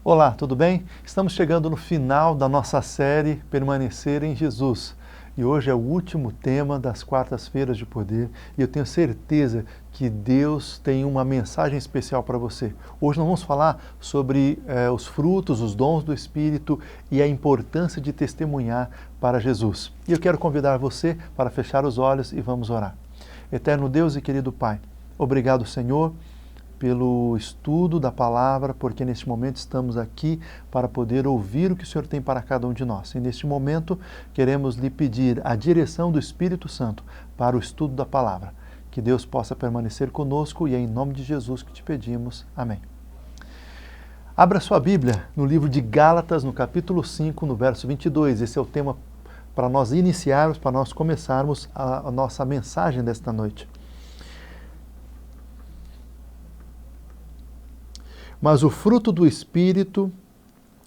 Olá, tudo bem? Estamos chegando no final da nossa série Permanecer em Jesus. E hoje é o último tema das quartas-feiras de poder e eu tenho certeza que Deus tem uma mensagem especial para você. Hoje nós vamos falar sobre os frutos, os dons do Espírito e a importância de testemunhar para Jesus. E eu quero convidar você para fechar os olhos e vamos orar. Eterno Deus e querido Pai, obrigado, Senhor, pelo estudo da palavra, porque neste momento estamos aqui para poder ouvir o que o Senhor tem para cada um de nós. E neste momento queremos lhe pedir a direção do Espírito Santo para o estudo da palavra. Que Deus possa permanecer conosco e é em nome de Jesus que te pedimos. Amém. Abra sua Bíblia no livro de Gálatas, no capítulo 5, no verso 22. Esse é o tema para nós iniciarmos, para nós começarmos a nossa mensagem desta noite. Mas o fruto do Espírito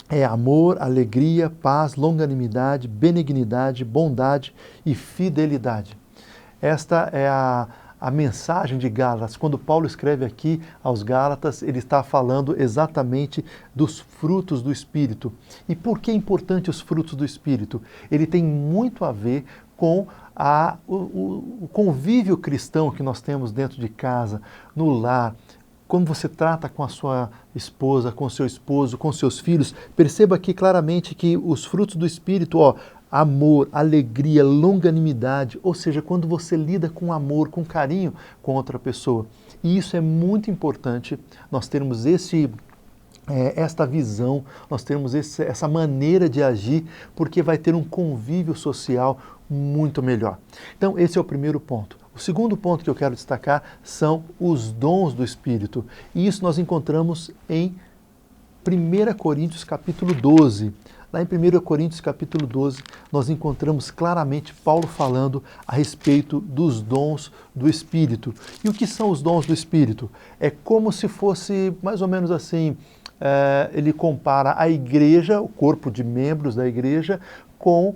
é amor, alegria, paz, longanimidade, benignidade, bondade e fidelidade. Esta é a mensagem de Gálatas. Quando Paulo escreve aqui aos Gálatas, ele está falando exatamente dos frutos do Espírito. E por que é importante os frutos do Espírito? Ele tem muito a ver com o convívio cristão que nós temos dentro de casa, no lar, como você trata com a sua esposa, com o seu esposo, com seus filhos. Perceba aqui claramente que os frutos do Espírito, amor, alegria, longanimidade, ou seja, quando você lida com amor, com carinho com outra pessoa. E isso é muito importante, nós termos esta visão, nós termos essa maneira de agir, porque vai ter um convívio social muito melhor. Então, esse é o primeiro ponto. O segundo ponto que eu quero destacar são os dons do Espírito. E isso nós encontramos em 1 Coríntios capítulo 12. Lá em 1 Coríntios capítulo 12, nós encontramos claramente Paulo falando a respeito dos dons do Espírito. E o que são os dons do Espírito? É como se fosse mais ou menos assim, ele compara a igreja, o corpo de membros da igreja, com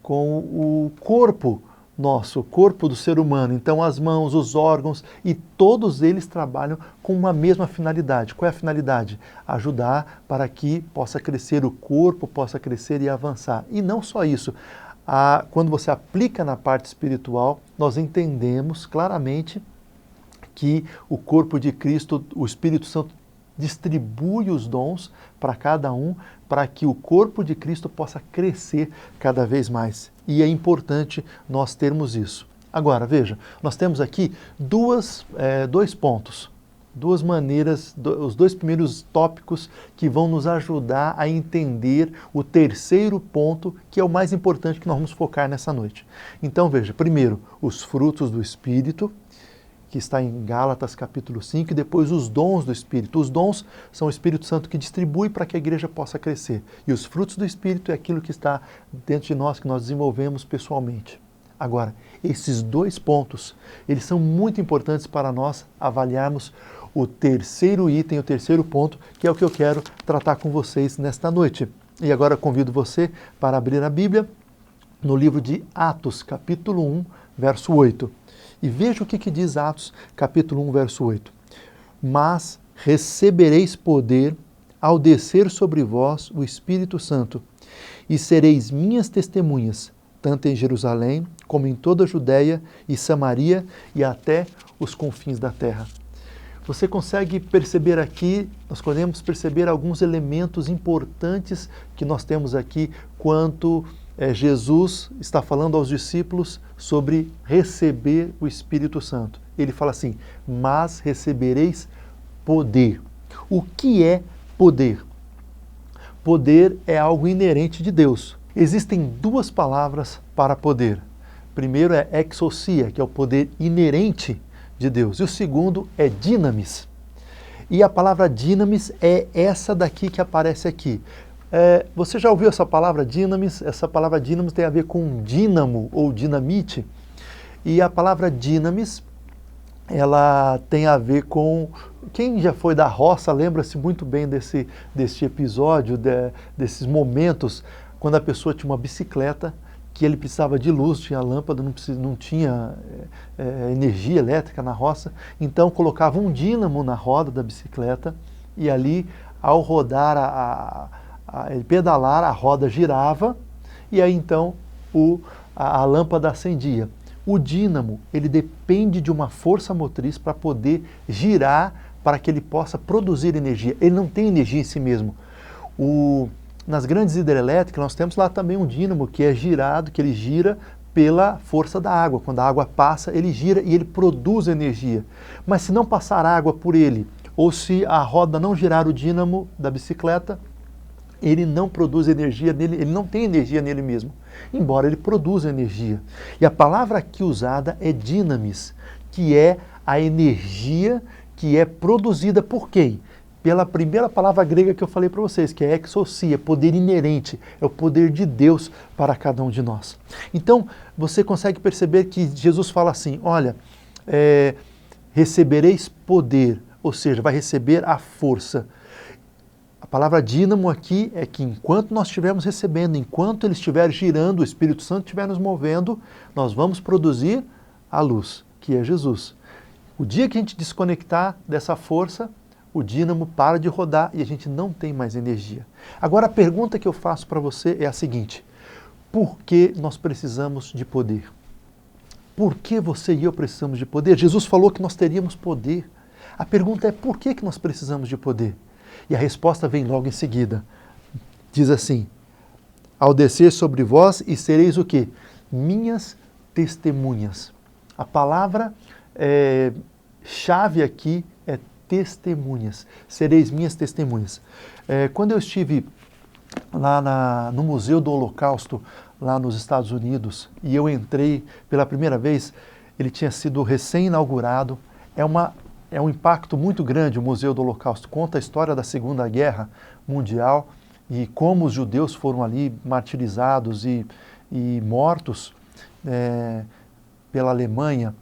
o corpo nosso, o corpo do ser humano. Então as mãos, os órgãos, e todos eles trabalham com uma mesma finalidade. Qual é a finalidade? Ajudar para que possa crescer o corpo, possa crescer e avançar. E não só isso. Quando você aplica na parte espiritual, nós entendemos claramente que o corpo de Cristo, o Espírito Santo, distribui os dons para cada um, para que o corpo de Cristo possa crescer cada vez mais. E é importante nós termos isso. Agora, veja, nós temos aqui dois pontos, duas maneiras, os dois primeiros tópicos que vão nos ajudar a entender o terceiro ponto, que é o mais importante que nós vamos focar nessa noite. Então, veja, primeiro, os frutos do Espírito, que está em Gálatas capítulo 5, e depois os dons do Espírito. Os dons são o Espírito Santo que distribui para que a igreja possa crescer. E os frutos do Espírito é aquilo que está dentro de nós, que nós desenvolvemos pessoalmente. Agora, esses dois pontos, eles são muito importantes para nós avaliarmos o terceiro item, o terceiro ponto, que é o que eu quero tratar com vocês nesta noite. E agora convido você para abrir a Bíblia no livro de Atos, capítulo 1, verso 8. E veja o que diz Atos, capítulo 1, verso 8. Mas recebereis poder ao descer sobre vós o Espírito Santo, e sereis minhas testemunhas, tanto em Jerusalém, como em toda a Judéia e Samaria e até os confins da terra. Você consegue perceber aqui, nós podemos perceber alguns elementos importantes que nós temos aqui quanto Jesus está falando aos discípulos sobre receber o Espírito Santo. Ele fala assim, mas recebereis poder. O que é poder? Poder é algo inerente de Deus. Existem duas palavras para poder. Primeiro é exousia, que é o poder inerente de Deus. E o segundo é dinamis. E a palavra dinamis é essa daqui que aparece aqui. Você já ouviu essa palavra dinamis? Essa palavra dinamis tem a ver com dínamo ou dinamite. E a palavra dinamis, ela tem a ver com... Quem já foi da roça lembra-se muito bem desse episódio, desses momentos, quando a pessoa tinha uma bicicleta, que ele precisava de luz, tinha lâmpada, não tinha energia elétrica na roça, então colocava um dínamo na roda da bicicleta e ali ao rodar, ele pedalar, a roda girava, e aí então a lâmpada acendia. O dínamo, ele depende de uma força motriz para poder girar, para que ele possa produzir energia. Ele não tem energia em si mesmo. Nas grandes hidrelétricas, nós temos lá também um dínamo que é girado, que ele gira pela força da água. Quando a água passa, ele gira e ele produz energia. Mas se não passar água por ele, ou se a roda não girar o dínamo da bicicleta, ele não produz energia nele, ele não tem energia nele mesmo, embora ele produza energia. E a palavra aqui usada é dinamis, que é a energia que é produzida por quem? Pela primeira palavra grega que eu falei para vocês, que é exousia, poder inerente, é o poder de Deus para cada um de nós. Então, você consegue perceber que Jesus fala assim, olha, recebereis poder, ou seja, vai receber a força. A palavra dínamo aqui é que enquanto nós estivermos recebendo, enquanto ele estiver girando, o Espírito Santo estiver nos movendo, nós vamos produzir a luz, que é Jesus. O dia que a gente desconectar dessa força, o dínamo para de rodar e a gente não tem mais energia. Agora a pergunta que eu faço para você é a seguinte: por que nós precisamos de poder? Por que você e eu precisamos de poder? Jesus falou que nós teríamos poder. A pergunta é por que nós precisamos de poder? E a resposta vem logo em seguida. Diz assim, ao descer sobre vós e sereis o quê? Minhas testemunhas. A palavra chave aqui é testemunhas. Sereis minhas testemunhas. Quando eu estive lá no Museu do Holocausto, lá nos Estados Unidos, e eu entrei pela primeira vez, ele tinha sido recém-inaugurado. É um impacto muito grande o Museu do Holocausto. Conta a história da Segunda Guerra Mundial e como os judeus foram ali martirizados e mortos pela Alemanha.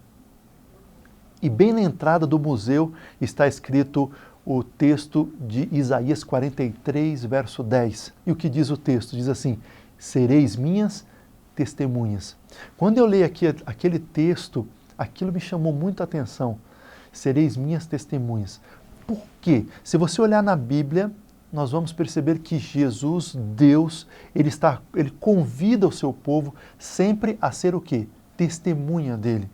E bem na entrada do museu está escrito o texto de Isaías 43, verso 10. E o que diz o texto? Diz assim, sereis minhas testemunhas. Quando eu leio aqui aquele texto, aquilo me chamou muita atenção. Sereis minhas testemunhas. Por quê? Se você olhar na Bíblia, nós vamos perceber que Jesus, Deus, ele convida o seu povo sempre a ser o quê? Testemunha dele.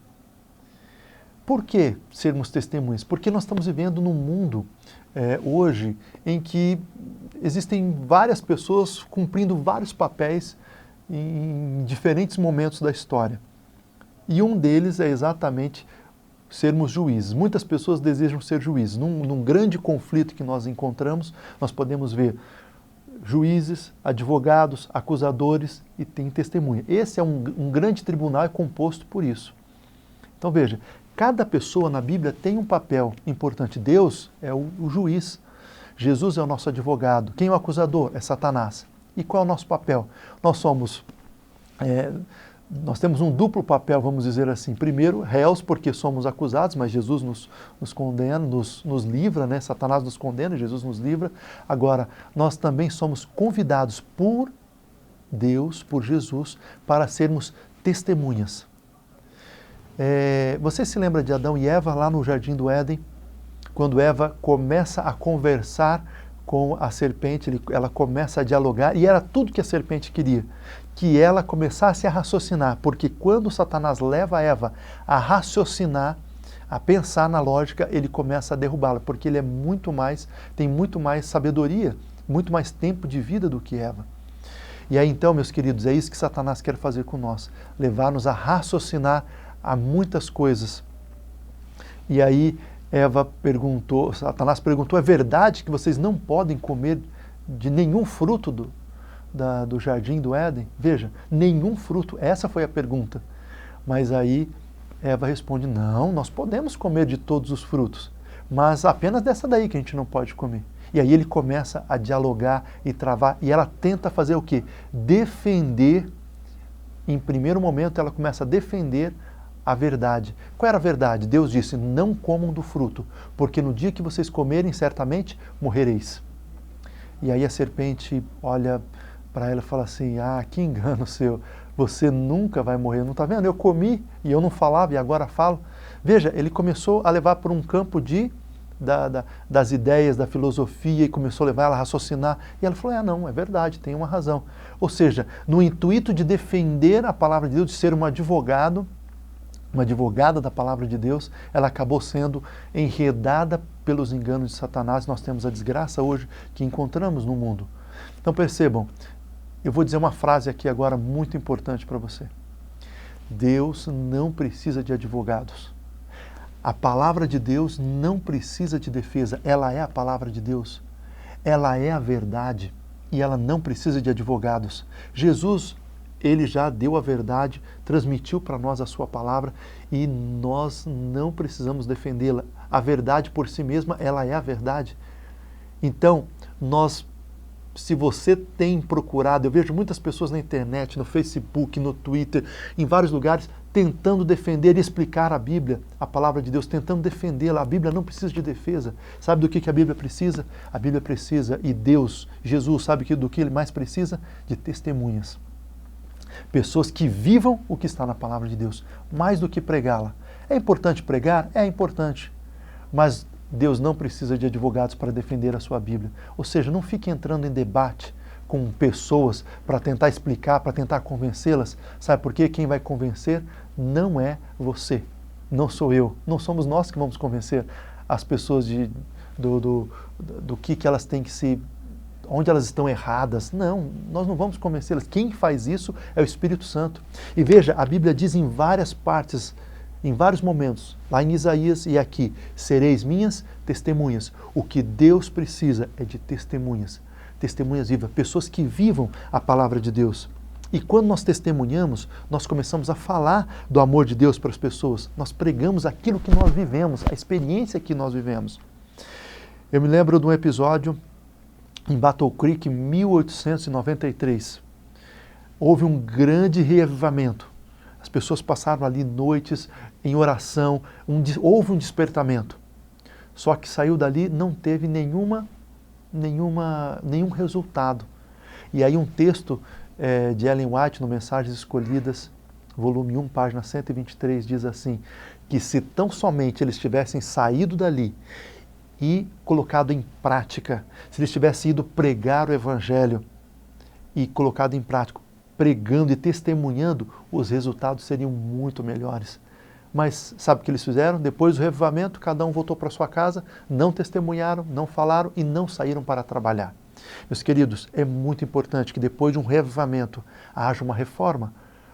Por que sermos testemunhas? Porque nós estamos vivendo num mundo hoje em que existem várias pessoas cumprindo vários papéis em diferentes momentos da história. E um deles é exatamente sermos juízes. Muitas pessoas desejam ser juízes. Num grande conflito que nós encontramos, nós podemos ver juízes, advogados, acusadores e tem testemunha. Esse é um grande tribunal composto por isso. Então veja, cada pessoa na Bíblia tem um papel importante. Deus é o juiz. Jesus é o nosso advogado. Quem é o acusador? É Satanás. E qual é o nosso papel? Nós temos um duplo papel, vamos dizer assim. Primeiro, réus, porque somos acusados, mas Jesus nos condena, nos livra, né? Satanás nos condena, Jesus nos livra. Agora, nós também somos convidados por Deus, por Jesus, para sermos testemunhas. Você se lembra de Adão e Eva lá no Jardim do Éden? Quando Eva começa a conversar com a serpente, ela começa a dialogar, e era tudo que a serpente queria, que ela começasse a raciocinar, porque quando Satanás leva Eva a raciocinar, a pensar na lógica, ele começa a derrubá-la, porque ele tem muito mais sabedoria, muito mais tempo de vida do que Eva. E aí então, meus queridos, é isso que Satanás quer fazer com nós, levar-nos a raciocinar a muitas coisas. E aí Satanás perguntou, é verdade que vocês não podem comer de nenhum fruto do Jardim do Éden? Veja, nenhum fruto, essa foi a pergunta. Mas aí Eva responde, não, nós podemos comer de todos os frutos, mas apenas dessa daí que a gente não pode comer. E aí ele começa a dialogar e travar, e ela tenta fazer o quê? Defender, em primeiro momento ela começa a defender a verdade. Qual era a verdade? Deus disse, não comam do fruto, porque no dia que vocês comerem, certamente morrereis. E aí a serpente olha para ela e fala assim, que engano seu, você nunca vai morrer, não está vendo? Eu comi e eu não falava e agora falo. Veja, ele começou a levar para um campo de das ideias, da filosofia, e começou a levar ela a raciocinar. E ela falou, não, é verdade, tem uma razão. Ou seja, no intuito de defender a palavra de Deus, de ser uma advogada da palavra de Deus, ela acabou sendo enredada pelos enganos de Satanás. Nós temos a desgraça hoje que encontramos no mundo. Então percebam, eu vou dizer uma frase aqui agora muito importante para você. Deus não precisa de advogados. A palavra de Deus não precisa de defesa. Ela é a palavra de Deus. Ela é a verdade e ela não precisa de advogados. Jesus, ele já deu a verdade, transmitiu para nós a sua palavra e nós não precisamos defendê-la. A verdade por si mesma, ela é a verdade. Então, se você tem procurado, eu vejo muitas pessoas na internet, no Facebook, no Twitter, em vários lugares, tentando defender e explicar a Bíblia, a palavra de Deus, tentando defendê-la. A Bíblia não precisa de defesa. Sabe do que a Bíblia precisa? A Bíblia precisa, e Deus, Jesus, sabe do que ele mais precisa? De testemunhas. Pessoas que vivam o que está na palavra de Deus, mais do que pregá-la. É importante pregar? É importante. Mas Deus não precisa de advogados para defender a sua Bíblia. Ou seja, não fique entrando em debate com pessoas para tentar explicar, para tentar convencê-las. Sabe por quê? Quem vai convencer não é você, não sou eu. Não somos nós que vamos convencer as pessoas do que elas têm que se... onde elas estão erradas. Não, nós não vamos convencê-las. Quem faz isso é o Espírito Santo. E veja, a Bíblia diz em várias partes, em vários momentos, lá em Isaías e aqui, sereis minhas testemunhas. O que Deus precisa é de testemunhas, testemunhas vivas, pessoas que vivam a palavra de Deus. E quando nós testemunhamos, nós começamos a falar do amor de Deus para as pessoas. Nós pregamos aquilo que nós vivemos, a experiência que nós vivemos. Eu me lembro de um episódio em Battle Creek, em 1893. Houve um grande reavivamento. As pessoas passaram ali noites em oração, houve um despertamento. Só que saiu dali, não teve nenhum resultado. E aí um texto de Ellen White, no Mensagens Escolhidas, volume 1, página 123, diz assim, que se tão somente eles tivessem saído dali e colocado em prática, se eles tivessem ido pregar o Evangelho e colocado em prática, pregando e testemunhando, os resultados seriam muito melhores. Mas sabe o que eles fizeram? Depois do revivamento, cada um voltou para sua casa, não testemunharam, não falaram e não saíram para trabalhar. Meus queridos, é muito importante que depois de um revivamento haja uma reforma.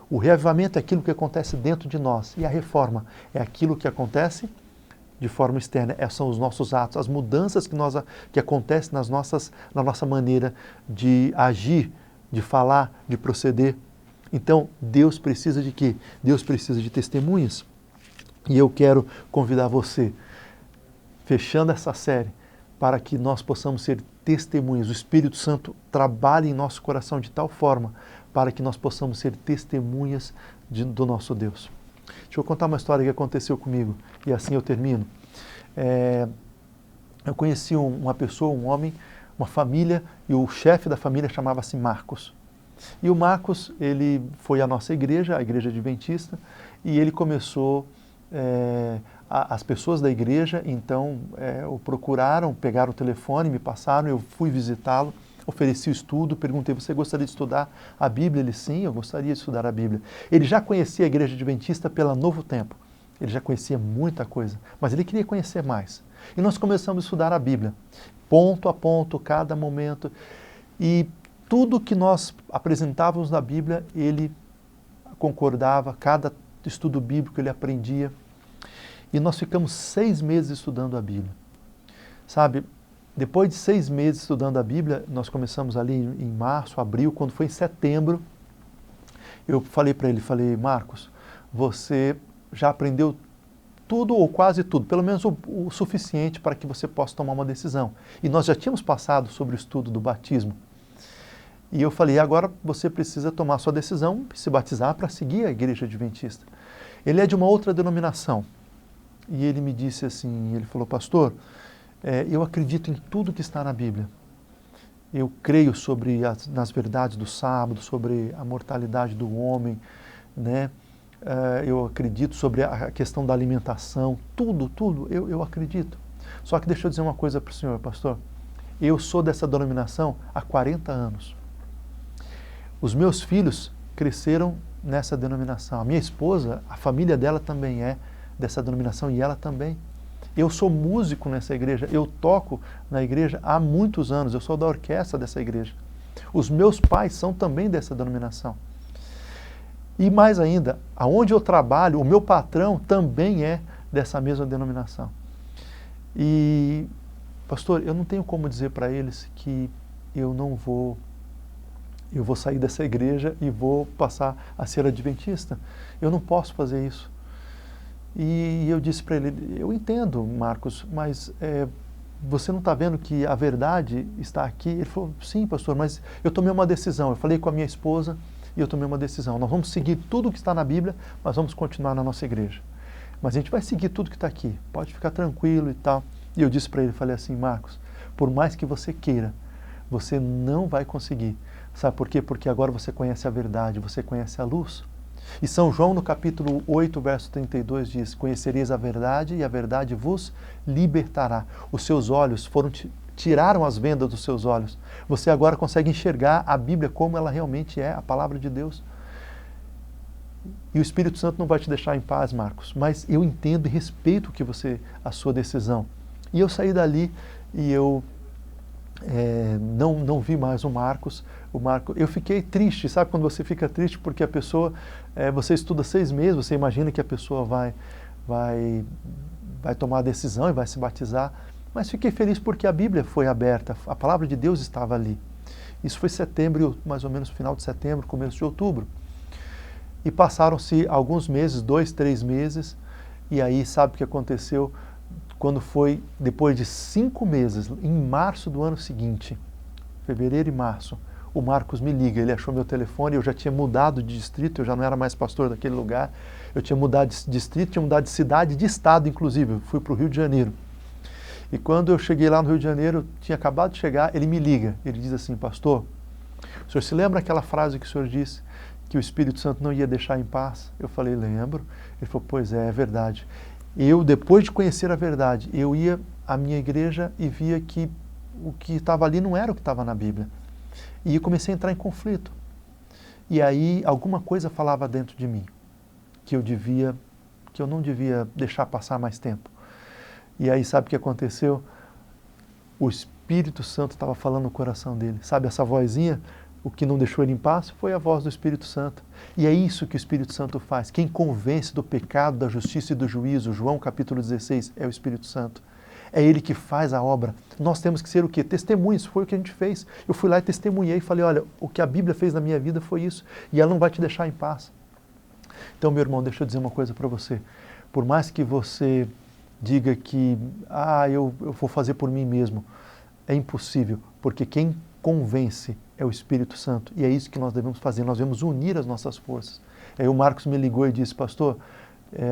O reavivamento é aquilo que acontece dentro de nós e a reforma é aquilo que acontece de forma externa. São os nossos atos, as mudanças que acontecem na nossa maneira de agir, de falar, de proceder. Então, Deus precisa de quê? Deus precisa de testemunhas. E eu quero convidar você, fechando essa série, para que nós possamos ser testemunhas. O Espírito Santo trabalhe em nosso coração de tal forma para que nós possamos ser testemunhas do nosso Deus. Deixa eu contar uma história que aconteceu comigo e assim eu termino. Eu conheci uma pessoa, um homem, uma família, e o chefe da família chamava-se Marcos. E o Marcos, ele foi à nossa igreja, a igreja adventista, e ele começou, as pessoas da igreja, então, o procuraram, pegaram o telefone, me passaram, eu fui visitá-lo, ofereci o estudo, perguntei, você gostaria de estudar a Bíblia? Ele, sim, eu gostaria de estudar a Bíblia. Ele já conhecia a igreja adventista pela Novo Tempo, ele já conhecia muita coisa, mas ele queria conhecer mais. E nós começamos a estudar a Bíblia, ponto a ponto, cada momento, e tudo que nós apresentávamos na Bíblia, ele concordava, cada estudo bíblico ele aprendia. E nós ficamos 6 meses estudando a Bíblia. Sabe, depois de 6 meses estudando a Bíblia, nós começamos ali em março, abril, quando foi em setembro, eu falei para ele, Marcos, você já aprendeu tudo ou quase tudo, pelo menos o suficiente para que você possa tomar uma decisão. E nós já tínhamos passado sobre o estudo do batismo. E eu falei, agora você precisa tomar sua decisão, se batizar para seguir a igreja adventista. Ele é de uma outra denominação. E ele me disse assim, ele falou, pastor, eu acredito em tudo que está na Bíblia. Eu creio nas verdades do sábado, sobre a mortalidade do homem, né? Eu acredito sobre a questão da alimentação, tudo, eu acredito. Só que deixa eu dizer uma coisa para o senhor, pastor. Eu sou dessa denominação há 40 anos. Os meus filhos cresceram nessa denominação. A minha esposa, a família dela também é dessa denominação e ela também. Eu sou músico nessa igreja, eu toco na igreja há muitos anos, eu sou da orquestra dessa igreja. Os meus pais são também dessa denominação. E mais ainda, aonde eu trabalho, o meu patrão também é dessa mesma denominação. E, pastor, eu não tenho como dizer para eles que eu vou sair dessa igreja e vou passar a ser adventista. Eu não posso fazer isso. E eu disse para ele, eu entendo, Marcos, mas você não está vendo que a verdade está aqui? Ele falou, sim, pastor, mas eu tomei uma decisão. Eu falei com a minha esposa e eu tomei uma decisão. Nós vamos seguir tudo o que está na Bíblia, mas vamos continuar na nossa igreja. Mas a gente vai seguir tudo que está aqui, pode ficar tranquilo e tal. E eu disse para ele, falei assim, Marcos, por mais que você queira, você não vai conseguir. Sabe por quê? Porque agora você conhece a verdade, você conhece a luz. E São João, no capítulo 8, verso 32, diz, conhecereis a verdade e a verdade vos libertará. Os seus olhos tiraram as vendas dos seus olhos. Você agora consegue enxergar a Bíblia como ela realmente é, a palavra de Deus. E o Espírito Santo não vai te deixar em paz, Marcos, mas eu entendo e respeito a sua decisão. E eu saí dali e eu não vi mais o Marcos. Eu fiquei triste, sabe quando você fica triste porque a pessoa, você estuda 6 meses, você imagina que a pessoa vai tomar a decisão e vai se batizar, mas fiquei feliz porque a Bíblia foi aberta, a palavra de Deus estava ali. Isso foi setembro, mais ou menos final de setembro, começo de outubro. E passaram-se alguns meses, 2, 3 meses, e aí sabe o que aconteceu? Quando foi depois de 5 meses, em março do ano seguinte, fevereiro e março, o Marcos me liga, ele achou meu telefone, eu já tinha mudado de distrito, eu já não era mais pastor daquele lugar, eu tinha mudado de distrito, tinha mudado de cidade, de estado inclusive, eu fui para o Rio de Janeiro. E quando eu cheguei lá no Rio de Janeiro, tinha acabado de chegar, ele me liga, ele diz assim, pastor, o senhor se lembra aquela frase que o senhor disse, que o Espírito Santo não ia deixar em paz? Eu falei, lembro. Ele falou, pois é verdade. Eu, depois de conhecer a verdade, eu ia à minha igreja e via que o que estava ali não era o que estava na Bíblia. E eu comecei a entrar em conflito. E aí alguma coisa falava dentro de mim, que eu não devia deixar passar mais tempo. E aí sabe o que aconteceu? O Espírito Santo estava falando no coração dele. Sabe essa vozinha? O que não deixou ele em paz foi a voz do Espírito Santo. E é isso que o Espírito Santo faz. Quem convence do pecado, da justiça e do juízo, João capítulo 16, é o Espírito Santo. É ele que faz a obra. Nós temos que ser o quê? Testemunhas. Foi o que a gente fez. Eu fui lá e testemunhei e falei, olha, o que a Bíblia fez na minha vida foi isso. E ela não vai te deixar em paz. Então, meu irmão, deixa eu dizer uma coisa para você. Por mais que você diga que, eu vou fazer por mim mesmo, é impossível, porque quem convence é o Espírito Santo. E é isso que nós devemos fazer, nós devemos unir as nossas forças. Aí o Marcos me ligou e disse, pastor,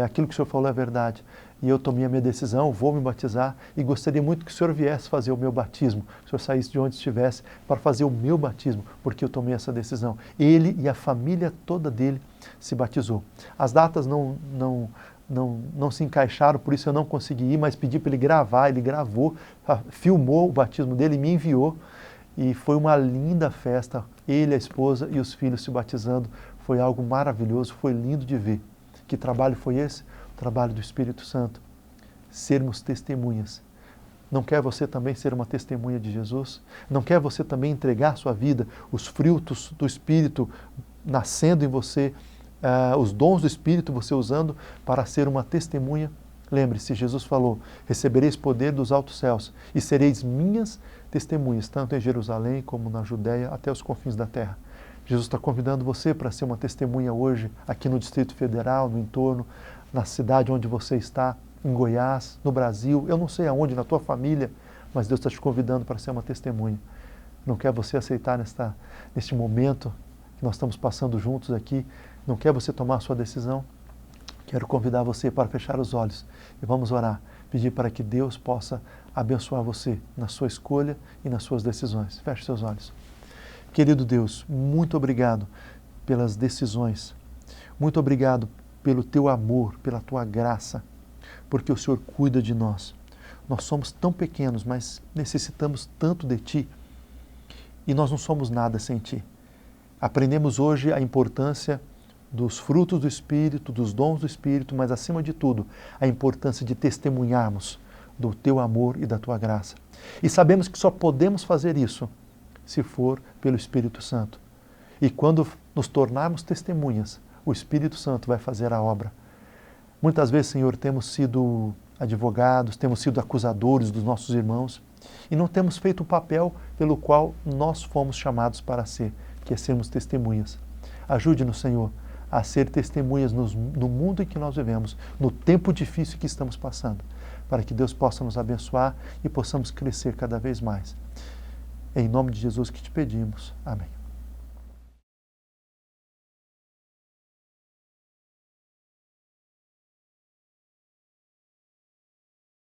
aquilo que o senhor falou é verdade. E eu tomei a minha decisão, vou me batizar e gostaria muito que o senhor viesse fazer o meu batismo, que o senhor saísse de onde estivesse para fazer o meu batismo, porque eu tomei essa decisão. Ele e a família toda dele se batizou. As datas não se encaixaram, por isso eu não consegui ir, mas pedi para ele gravar, ele gravou, filmou o batismo dele e me enviou. E foi uma linda festa, ele, a esposa e os filhos se batizando. Foi algo maravilhoso, foi lindo de ver. Que trabalho foi esse? O trabalho do Espírito Santo. Sermos testemunhas. Não quer você também ser uma testemunha de Jesus? Não quer você também entregar sua vida, os frutos do Espírito nascendo em você, os dons do Espírito você usando para ser uma testemunha? Lembre-se, Jesus falou, recebereis poder dos altos céus e sereis minhas testemunhas, tanto em Jerusalém como na Judéia, até os confins da terra. Jesus está convidando você para ser uma testemunha hoje, aqui no Distrito Federal, no entorno, na cidade onde você está, em Goiás, no Brasil, eu não sei aonde, na tua família, mas Deus está te convidando para ser uma testemunha. Não quer você aceitar neste momento que nós estamos passando juntos aqui, não quer você tomar a sua decisão? Quero convidar você para fechar os olhos e vamos orar, pedir para que Deus possa abençoar você na sua escolha e nas suas decisões. Feche seus olhos. Querido Deus, muito obrigado pelas decisões, muito obrigado pelo teu amor, pela tua graça, porque o Senhor cuida de nós. Nós somos tão pequenos, mas necessitamos tanto de Ti. E nós não somos nada sem Ti. Aprendemos hoje a importância dos frutos do Espírito, dos dons do Espírito, mas acima de tudo, a importância de testemunharmos do Teu amor e da Tua graça. E sabemos que só podemos fazer isso se for pelo Espírito Santo. E quando nos tornarmos testemunhas, o Espírito Santo vai fazer a obra. Muitas vezes, Senhor, temos sido advogados, temos sido acusadores dos nossos irmãos e não temos feito o papel pelo qual nós fomos chamados para ser, que é sermos testemunhas. Ajude-nos, Senhor, a ser testemunhas no mundo em que nós vivemos, no tempo difícil que estamos passando, para que Deus possa nos abençoar e possamos crescer cada vez mais. É em nome de Jesus que te pedimos. Amém.